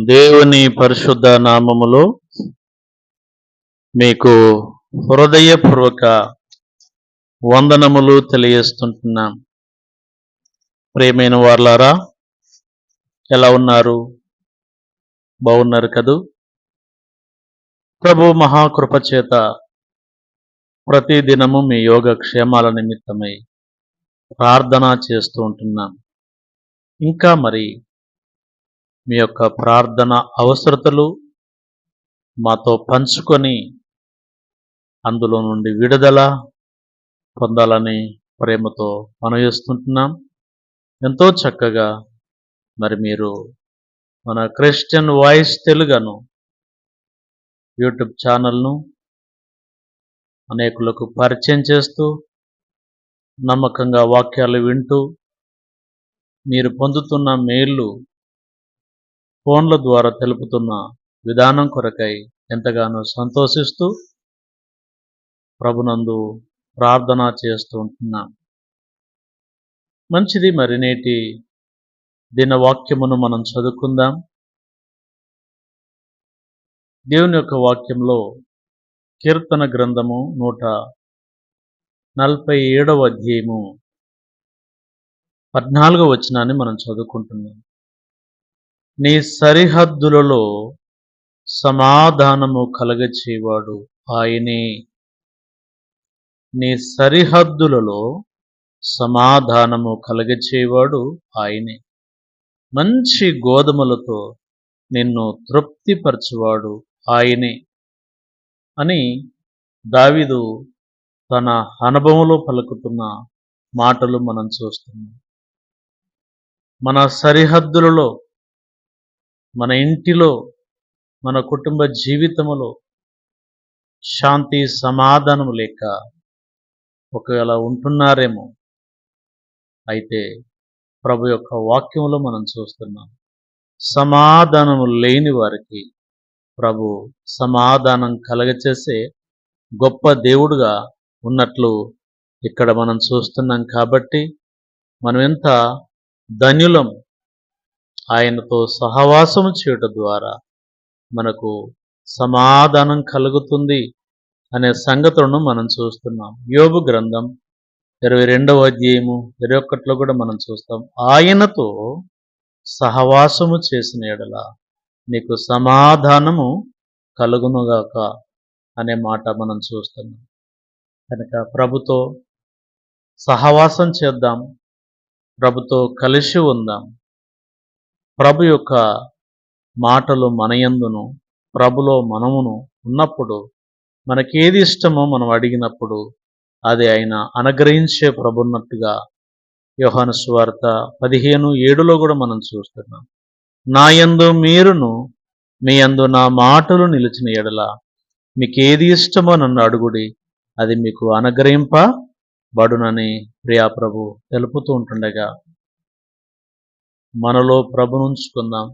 దేవుని పరిశుద్ధ నామములో మీకు హృదయపూర్వక వందనములు తెలియజేస్తుంటున్నాం. ప్రియమైన వారలారా, ఎలా ఉన్నారు? బాగున్నారు కదూ? ప్రభు మహాకృప చేత ప్రతి దినము మీ యోగక్షేమాల నిమిత్తమై ప్రార్థన చేస్తూ ఉంటున్నాం. ఇంకా మరి మీ యొక్క ప్రార్థన అవసరతలు మాతో పంచుకొని అందులో నుండి విడుదల పొందాలని ప్రేమతో మనవిస్తుంటున్నాం. ఎంతో చక్కగా మరి మీరు మన క్రిస్టియన్ వాయిస్ తెలుగును యూట్యూబ్ ఛానల్ను అనేకులకు పరిచయం చేస్తూ నమ్మకంగా వాక్యాలు వింటూ మీరు పొందుతున్న మేలు ఫోన్ల ద్వారా తెలుపుతున్న విధానం కొరకై ఎంతగానో సంతోషిస్తూ ప్రభునందు ప్రార్థన చేస్తూ ఉంటున్నాం. మంచిది. మరి నేటి దినవాక్యమును మనం చదువుకుందాం. దేవుని యొక్క వాక్యంలో కీర్తన గ్రంథము 147వ అధ్యాయము 14వ వచనాన్ని మనం చదువుకుంటున్నాం. నీ సరిహద్దులలో సమాధానము కలగచేవాడు ఆయనే. నీ సరిహద్దులలో సమాధానము కలగచేవాడు ఆయనే. మంచి గోధుమలతో నిన్ను తృప్తిపరచువాడు ఆయనే అని దావీదు తన అనుభవంలో పలుకుతున్న మాటలు మనం చూస్తున్నాం. మన సరిహద్దులలో, మన ఇంటిలో, మన కుటుంబ జీవితములో శాంతి సమాధానం లేక ఒకవేళ ఉంటున్నారేమో. అయితే ప్రభు యొక్క వాక్యంలో మనం చూస్తున్నాం, సమాధానము లేని వారికి ప్రభు సమాధానం కలగచేసే గొప్ప దేవుడుగా ఉన్నట్లు ఇక్కడ మనం చూస్తున్నాం. కాబట్టి మనం ఎంత ధన్యులం. ఆయనతో సహవాసము చేయటం ద్వారా మనకు సమాధానం కలుగుతుంది అనే సంగతులను మనం చూస్తున్నాం. యోబు గ్రంథం 22వ అధ్యాయము 21లో కూడా మనం చూస్తాం, ఆయనతో సహవాసము చేసిన ఎడల నీకు సమాధానము కలుగునుగాక అనే మాట మనం చూస్తున్నాం. కనుక ప్రభుతో సహవాసం చేద్దాం, ప్రభుతో కలిసి ఉందాం. ప్రభు యొక్క మాటలు మన యందును, ప్రభులో మనమును ఉన్నప్పుడు మనకేది ఇష్టమో మనం అడిగినప్పుడు అది ఆయన అనుగ్రహించే ప్రభున్నట్టుగా యోహాను సువార్త 15:7లో కూడా మనం చూస్తున్నాం. నా యందు మీరును మీ యందు నా మాటలు నిలిచిన ఎడల మీకేది ఇష్టమో నన్ను అడుగుడి, అది మీకు అనుగ్రహింపబడునని ప్రియా ప్రభు తెలుపుతూ ఉంటుండగా మనలో ప్రభునుంచుకుందాం.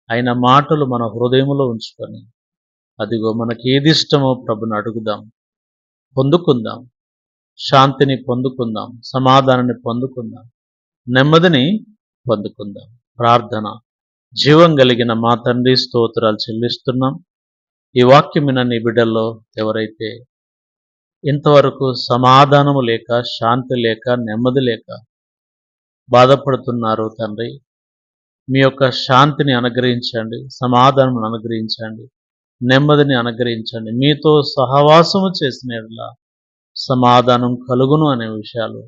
ఆయన మాటలు మన హృదయంలో ఉంచుకొని అదిగో మనకి ఏది ఇష్టమో ప్రభుని అడుగుదాం, పొందుకుందాం, శాంతిని పొందుకుందాం, సమాధానాన్ని పొందుకుందాం, నెమ్మదిని పొందుకుందాం. ప్రార్థన. జీవం కలిగిన మా తండ్రి, స్తోత్రాలు చెల్లిస్తున్నాం. ఈ వాక్యమైన నీ బిడ్డల్లో ఎవరైతే ఇంతవరకు సమాధానము లేక, శాంతి లేక, నెమ్మది లేక బాధపడుతున్నారో తండ్రి, మీ యొక్క శాంతిని అనుగ్రహించండి, సమాధానం అనుగ్రహించండి, నెమ్మదిని అనుగ్రహించండి. మీతో సహవాసము చేసిన యెడల సమాధానం కలుగును అనే విషయాలు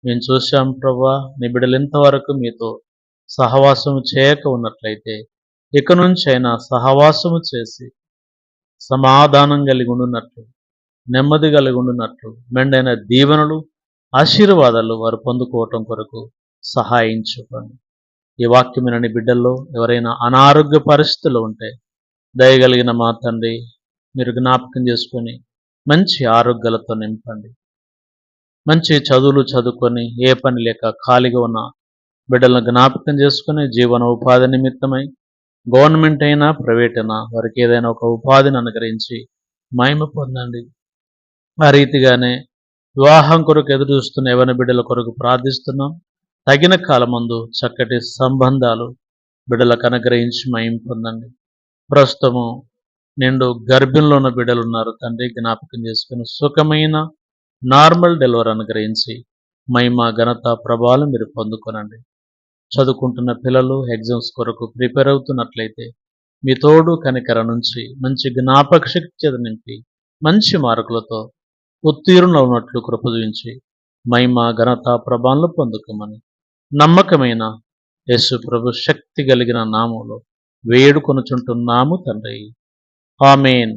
మేము చూశాం. ప్రభా, నీ బిడ్డలు ఇంతవరకు మీతో సహవాసము చేయక ఉన్నట్లయితే ఇక నుంచి అయినా సహవాసము చేసి సమాధానం కలిగి ఉండునట్లు, నెమ్మది కలిగి ఉండునట్లు, మెండైన దీవెనలు, ఆశీర్వాదాలు వారు పొందుకోవటం కొరకు సహాయించుకోండి. ఈ వాక్యమైన నీ బిడ్డల్లో ఎవరైనా అనారోగ్య పరిస్థితులు ఉంటే దయగలిగిన మా తండ్రి మీరు జ్ఞాపకం చేసుకొని మంచి ఆరోగ్యాలతో నింపండి. మంచి చదువులు చదువుకొని ఏ పని లేక ఖాళీగా ఉన్న బిడ్డలను జ్ఞాపకం చేసుకొని జీవన ఉపాధి నిమిత్తమై గవర్నమెంట్ అయినా ప్రైవేట్ అయినా వారికి ఏదైనా ఒక ఉపాధిని అనుగ్రహించి మహిమ పొందండి. ఆ రీతిగానే వివాహం కొరకు ఎదురు చూస్తున్న యవన బిడ్డల కొరకు ప్రార్థిస్తున్నాం. తగిన కాలమందు చక్కటి సంబంధాలు, బిడ్డలకు అనుగ్రహించి మహిమ పొందండి. ప్రస్తుతము నిండు గర్భిణిలో ఉన్న బిడ్డలు ఉన్నారు తండ్రి, జ్ఞాపకం చేసుకుని సుఖమైన నార్మల్ డెలివరీ అనుగ్రహించి మహిమ ఘనత ప్రభావాలు మీరు పొందుకొనండి. చదువుకుంటున్న పిల్లలు ఎగ్జామ్స్ కొరకు ప్రిపేర్ అవుతున్నట్లయితే మీ తోడు కనికర నుంచి మంచి జ్ఞాపక శక్తి చేత నింపి మంచి మార్కులతో ఉత్తీర్ణులు ఉన్నట్లు కృప చూపించి మహిమ ఘనత ప్రభావాలు పొందుకోమని నమ్మకమైన యేసు ప్రభు శక్తి కలిగిన నామంలో వేడుకొనుచుంటున్నాము తండ్రి. ఆమేన్.